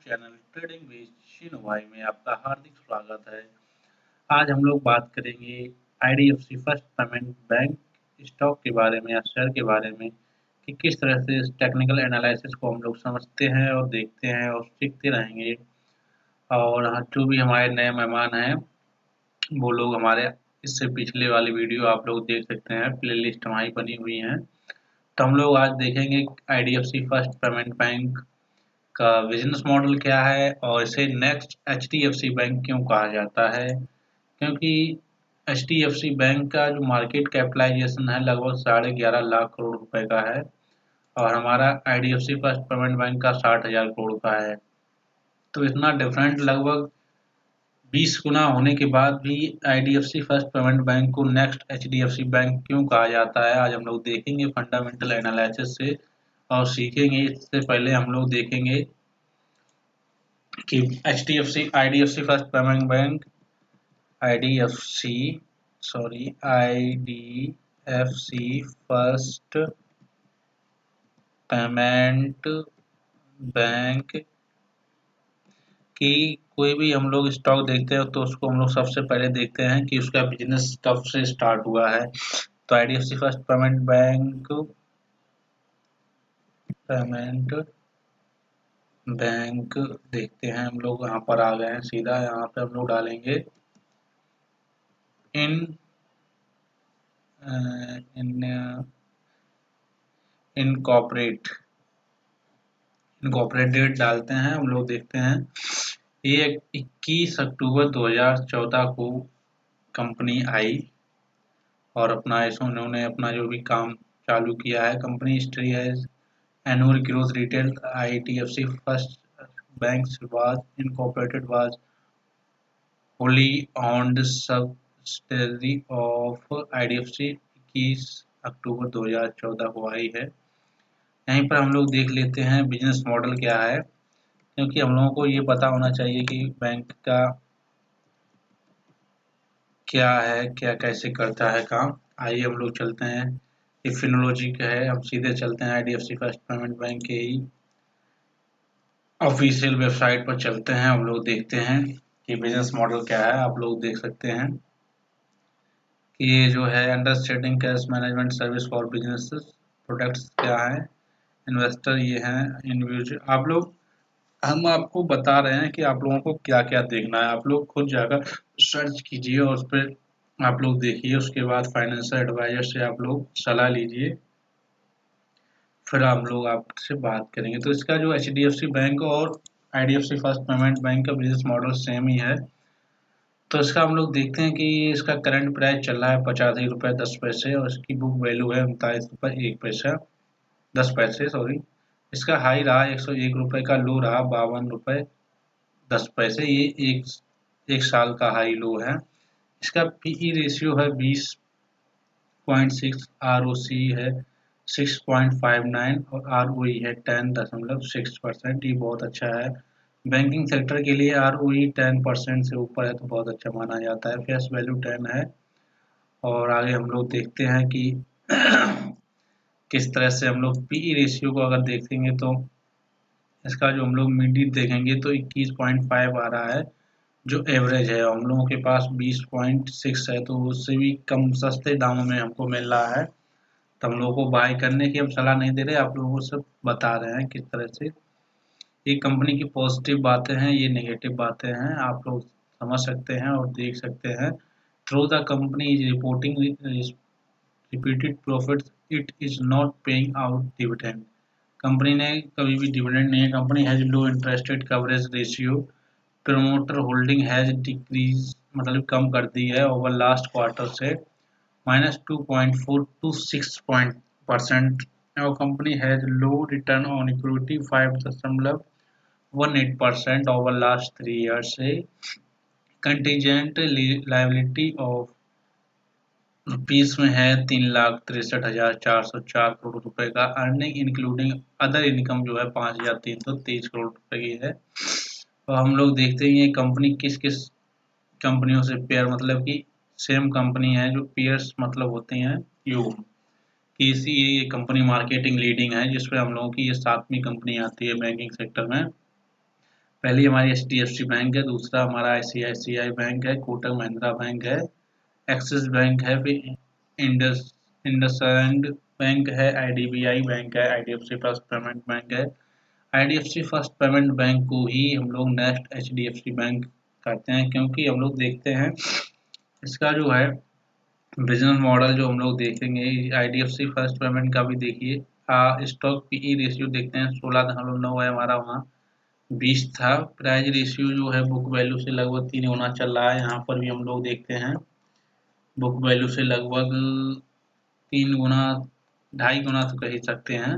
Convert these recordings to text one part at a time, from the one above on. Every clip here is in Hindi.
चैनल ट्रेडिंग विद शिनू भाई में आपका हार्दिक स्वागत है। आज हम लोग बात करेंगे IDFC first payment bank stock के बारे में या शेयर के बारे में कि किस तरह से इस टेक्निकल एनालिसिस को हम लोग समझते हैं और देखते हैं और सीखते रहेंगे। और जो भी हमारे नए मेहमान हैं वो लोग हमारे इससे पिछले वाली वीडियो आप लोग देख सकते हैं, प्लेलिस्ट हमारी बनी हुई है। तो हम लोग आज देखेंगे आईडीएफसी फर्स्ट पेमेंट बैंक का बिजनेस मॉडल क्या है और इसे नेक्स्ट एचडीएफसी बैंक क्यों कहा जाता है, क्योंकि एचडीएफसी बैंक का जो मार्केट कैपिटलाइजेशन है लगभग 11.5 लाख करोड़ रुपए का है और हमारा आईडीएफसी फर्स्ट पेमेंट बैंक का 60,000 करोड़ का है। तो इतना डिफरेंट लगभग 20 गुना होने के बाद भी आईडीएफसी फर्स्ट पेमेंट बैंक को नेक्स्ट एचडीएफसी बैंक क्यों कहा जाता है, आज हम लोग देखेंगे फंडामेंटल एनालिसिस से और सीखेंगे। इससे पहले हम लोग देखेंगे कि IDFC first payment bank IDFC first payment bank की कोई भी हम लोग स्टॉक देखते हैं तो उसको हम लोग सबसे पहले देखते हैं कि उसका बिजनेस कब से स्टार्ट हुआ है। तो आईडीएफसी फर्स्ट पेमेंट बैंक देखते हैं हम लोग, यहाँ पर आ गए हैं, सीधा यहाँ पे हम लोग डालेंगे इनकॉर्पोरेटेड डालते हैं हम लोग, देखते हैं ये 21 अक्टूबर 2014 को कंपनी आई और अपना उन्होंने अपना जो भी काम चालू किया है। कंपनी हिस्ट्री है annual growth retail IDFC first bank was incorporated was wholly owned subsidiary of IDFC 21 अक्टूबर 2014 को आई है। यहीं पर हम लोग देख लेते हैं बिजनेस मॉडल क्या है, क्योंकि हम लोगों को ये पता होना चाहिए कि बैंक का क्या है, क्या कैसे करता है काम। आइए हम लोग चलते हैं, ये फिनोलॉजी का है, हम सीधे चलते हैं आईडीएफसी फर्स्ट पेमेंट बैंक के ही ऑफिशियल वेबसाइट पर चलते हैं। हम लोग देखते हैं कि बिजनेस मॉडल क्या है। आप लोग देख सकते हैं कि ये जो है understanding cash management service for business products क्या है, इन्वेस्टर ये हैं, इंडिविजुअल। आप लोग, हम आपको बता रहे हैं कि आप लोगों को क्या क्या देखना है, आप लोग खुद जाकर सर्च कीजिए और उस पर आप लोग देखिए। उसके बाद फाइनेंशियल एडवाइजर से आप लोग सलाह लीजिए, फिर हम लोग आपसे बात करेंगे। तो इसका जो एचडीएफसी बैंक और आईडीएफसी फर्स्ट पेमेंट बैंक का बिजनेस मॉडल सेम ही है। तो इसका हम लोग देखते हैं कि इसका करंट प्राइस चल रहा है 85 रुपये 10 पैसे और इसकी बुक वैल्यू है 39 रुपये 1 पैसा 10 पैसे सॉरी। इसका हाई रहा 101 रुपये का, लो रहा 52 रुपये 10 पैसे। ये एक साल का हाई लो है। इसका पीई रेशियो है 20.6, आरओसी है 6.59 और आरओई है 10.6%। ये बहुत अच्छा है। बैंकिंग सेक्टर के लिए आरओई 10% से ऊपर है तो बहुत अच्छा माना जाता है। फेस वैल्यू 10 है। और आगे हम लोग देखते हैं कि किस तरह से हम लोग पीई रेशियो को अगर देखेंगे तो इसका जो हम लोग मीडियन देखेंगे तो 21.5 आ रहा है जो एवरेज है। हम लोगों के पास 20.6 है तो उससे भी कम सस्ते दामों में हमको मिल रहा है। तो हम लोगों को बाय करने की हम सलाह नहीं दे रहे, आप लोगों को सब बता रहे हैं किस तरह से ये कंपनी की पॉजिटिव बातें हैं, ये नेगेटिव बातें हैं, आप लोग समझ सकते हैं और देख सकते हैं। Through the company is reporting repeated profits, it is not paying out dividend. Company ने कभी भी डिविडेंड नहीं है। Company has low interest rate coverage ratio, promoter holding has decrease मतलब कम कर दी है ओवर लास्ट क्वार्टर से -2.4 to 6% और company has low return on equity 5.18% over last 3 years से कंटीजेंट लायबिलिटी ऑफ रुपीस में है 3,63,404 करोड़ रुपए का। अर्निंग इंक्लूडिंग अदर इनकम जो है 5,323 करोड़ रुपए की है। और हम लोग देखते हैं ये कंपनी किस किस कंपनियों से पेयर मतलब कि सेम कंपनी है, जो पेयर्स मतलब होते हैं यू कि इसी ये कंपनी मार्केटिंग लीडिंग है जिसपे हम लोगों की ये 7वीं कंपनी आती है बैंकिंग सेक्टर में। पहली हमारी HDFC बैंक है, दूसरा हमारा ICICI बैंक है, कोटक महिंद्रा बैंक है, एक्सिस बैंक है, फिर इंडसइंड बैंक है, IDBI बैंक है, IDFC फर्स्ट पेमेंट बैंक है। IDFC फर्स्ट पेमेंट बैंक को ही हम लोग नेक्स्ट HDFC बैंक कहते हैं, क्योंकि हम लोग देखते हैं इसका जो है बिजनेस मॉडल जो हम लोग देखेंगे IDFC फर्स्ट पेमेंट का भी देखिए स्टॉक PE रेशियो देखते हैं 16.9 है हमारा, वहाँ 20 था। प्राइस रेशियो जो है बुक वैल्यू से लगभग 3 गुना चल रहा है, यहाँ पर भी हम लोग देखते हैं बुक वैल्यू से लगभग 3 गुना 2.5 गुना तो कह ही सकते हैं।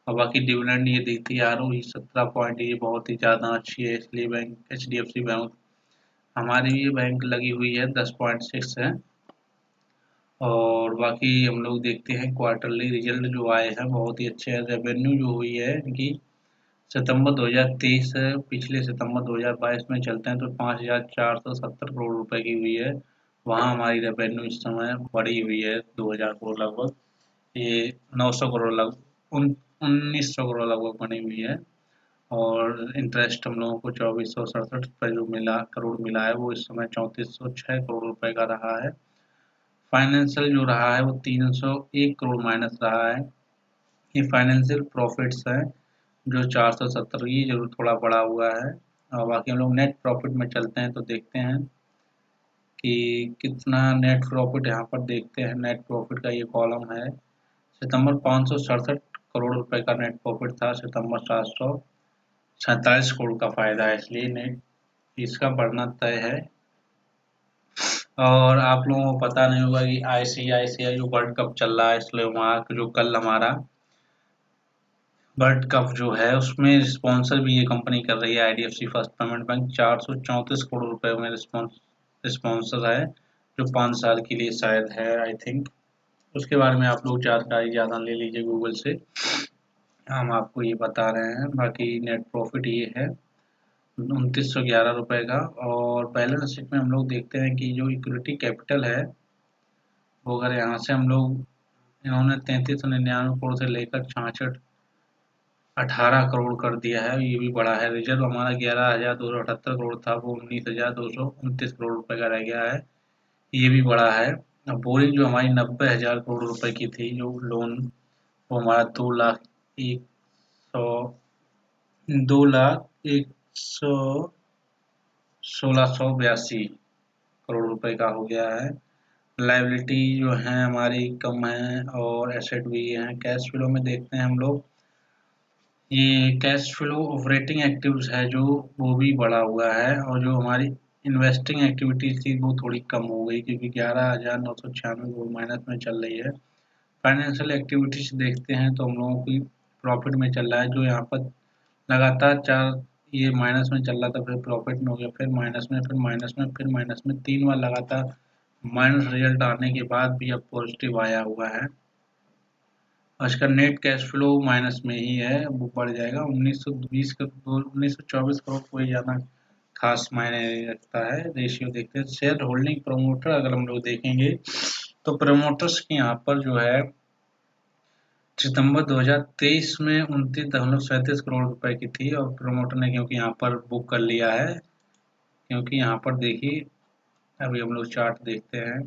और बाकी डिविडेंड ये देती है ROE 17 पॉइंट, ये बहुत ही ज़्यादा अच्छी है, इसलिए बैंक HDFC बैंक हमारी ये बैंक लगी हुई है 10.6 है। और बाकी हम लोग देखते हैं क्वार्टरली रिजल्ट जो आए हैं बहुत ही अच्छे हैं। रेवेन्यू जो हुई है इनकी सितंबर 2023 पिछले सितंबर 2022 में चलते हैं तो 5,470 करोड़ रुपए की हुई है। वहाँ हमारी रेवेन्यू इस समय बढ़ी हुई है 2,000 करोड़ लगभग, ये 900 करोड़ लगभग 1900 करोड़ लगभग बनी हुई है। और इंटरेस्ट हम लोगों को 2467 रुपये जो करोड़ मिला है वो इस समय 3406 करोड़ रुपए का रहा है। फाइनेंशियल जो रहा है वो 301 करोड़ माइनस रहा है। ये फाइनेंशियल प्रॉफिट्स हैं जो 470, ये जरूर थोड़ा बढ़ा हुआ है। और बाकी हम लोग नेट प्रॉफिट में चलते हैं तो देखते हैं कि कितना नेट प्रॉफिट यहाँ पर देखते हैं। नेट प्रॉफिट का ये कॉलम है, सितंबर 567 करोड़ रुपए का नेट प्रॉफिट था, सितंबर 747 करोड़ का फायदा है, इसलिए नेट इसका बढ़ना तय है। और आप लोगों को पता नहीं होगा कि ICICI जो वर्ल्ड कप चल रहा है, इसलिए वहाँ जो कल हमारा वर्ल्ड कप जो है उसमें स्पॉन्सर भी ये कंपनी कर रही है IDFC first payment bank, 434 crore रुपए में स्पॉन्सर है जो 5 साल के लिए शायद है आई थिंक। उसके बारे में आप लोग जानकारी ज़्यादा ले लीजिए गूगल से, हम आपको ये बता रहे हैं। बाकी नेट प्रॉफिट ये है 2911 रुपए का। और बैलेंस शीट में हम लोग देखते हैं कि जो इक्विटी कैपिटल है वो अगर यहाँ से हम लोग इन्होंने 3399 करोड़ से लेकर 18 करोड़ कर दिया है, ये भी बड़ा है। रिजर्व हमारा 11,278 करोड़ था, वो 19,229 करोड़ रुपए का रह गया है, ये भी बड़ा है। अब बोरिंग जो हमारी 90,000 करोड़ रुपए की थी जो लोन, वो हमारा 2,1682 करोड़ रुपए का हो गया है। लायबिलिटी जो है हमारी कम है और एसेट भी है। कैश फ्लो में देखते हैं हम लोग, ये कैश फ्लो ऑपरेटिंग एक्टिव्स है जो वो भी बढ़ा हुआ है, और जो हमारी इन्वेस्टिंग एक्टिविटीज थी वो थोड़ी कम हो गई क्योंकि 11,996 करोड़ माइनस में चल रही है। फाइनेंशियल एक्टिविटीज देखते हैं तो हम लोगों की प्रॉफिट में चल रहा है, जो यहाँ पर लगातार 4 ये माइनस में चल रहा था, फिर प्रॉफिट में हो गया, फिर माइनस में, फिर माइनस में, फिर माइनस में, 3 बार लगातार माइनस रिजल्ट आने के बाद भी अब पॉजिटिव आया हुआ है। इसका नेट कैश फ्लो माइनस में ही है, वो बढ़ जाएगा 1924 करोड़, कोई ज़्यादा खास मायने नहीं रखता है। रेशियो देखते हैं शेयर होल्डिंग प्रमोटर, अगर हम लोग देखेंगे तो प्रमोटर्स की यहाँ पर जो है सितंबर 2023 में 29.37 करोड़ रुपए की थी, और प्रमोटर ने क्योंकि यहाँ पर बुक कर लिया है, क्योंकि यहाँ पर देखिए अभी हम लोग चार्ट देखते हैं,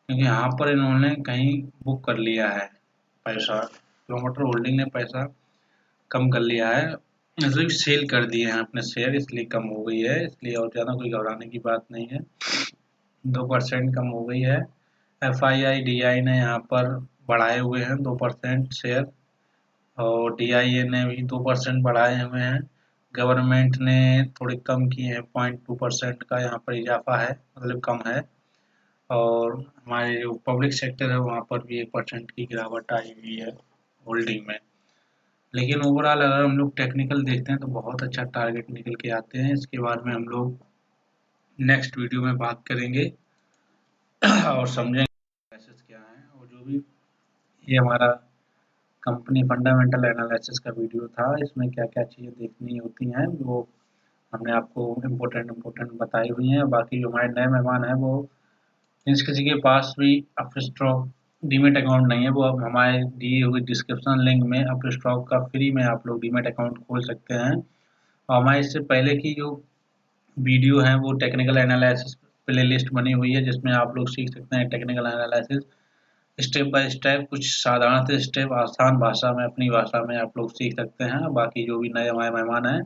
क्योंकि यहाँ पर इन्होंने कहीं बुक कर लिया है पैसा, प्रमोटर होल्डिंग ने पैसा कम कर लिया है, मतलब सेल कर दिए हैं अपने शेयर, इसलिए कम हो गई है, इसलिए और ज़्यादा कोई घबराने की बात नहीं है। 2% कम हो गई है। FII-DI ने यहाँ पर बढ़ाए हुए हैं 2% शेयर, और DIA ने भी 2% बढ़ाए हुए हैं। गवर्नमेंट ने थोड़े कम किए हैं, 0.2% का यहाँ पर इजाफा है, मतलब कम है। और हमारे जो पब्लिक सेक्टर है वहाँ पर भी 1% की गिरावट आई हुई है होल्डिंग में। लेकिन ओवरऑल अगर हम लोग टेक्निकल देखते हैं तो बहुत अच्छा टारगेट निकल के आते हैं, इसके बाद में हम लोग नेक्स्ट वीडियो में बात करेंगे और समझेंगे एनालिसिस क्या है। और जो भी ये हमारा कंपनी फंडामेंटल एनालिसिस का वीडियो था, इसमें क्या क्या चीज़ें देखनी होती हैं वो हमने आपको इम्पोर्टेंट बताई हुई हैं। बाकी जो हमारे नए मेहमान हैं वो जिस किसी के पास भी अपस्टॉक डीमेट अकाउंट नहीं है, वो अब हमारे दिए हुए डिस्क्रिप्शन लिंक में अपस्टॉक का फ्री में आप लोग डीमेट अकाउंट खोल सकते हैं। और हमारे इससे पहले की जो वीडियो है वो टेक्निकल एनालिसिस प्लेलिस्ट बनी हुई है, जिसमें आप लोग सीख सकते हैं technical analysis step by step. कुछ साधारण से स्टेप आसान भाषा में, अपनी भाषा में आप लोग सीख सकते हैं। बाकी जो भी नए हमारे मेहमान हैं,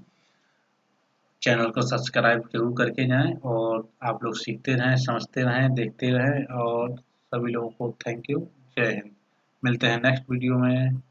चैनल को सब्सक्राइब जरूर करके जाएं और आप लोग सीखते रहें, समझते रहें, देखते रहें। और सभी लोगों को थैंक यू, जय हिंद। मिलते हैं नेक्स्ट वीडियो में।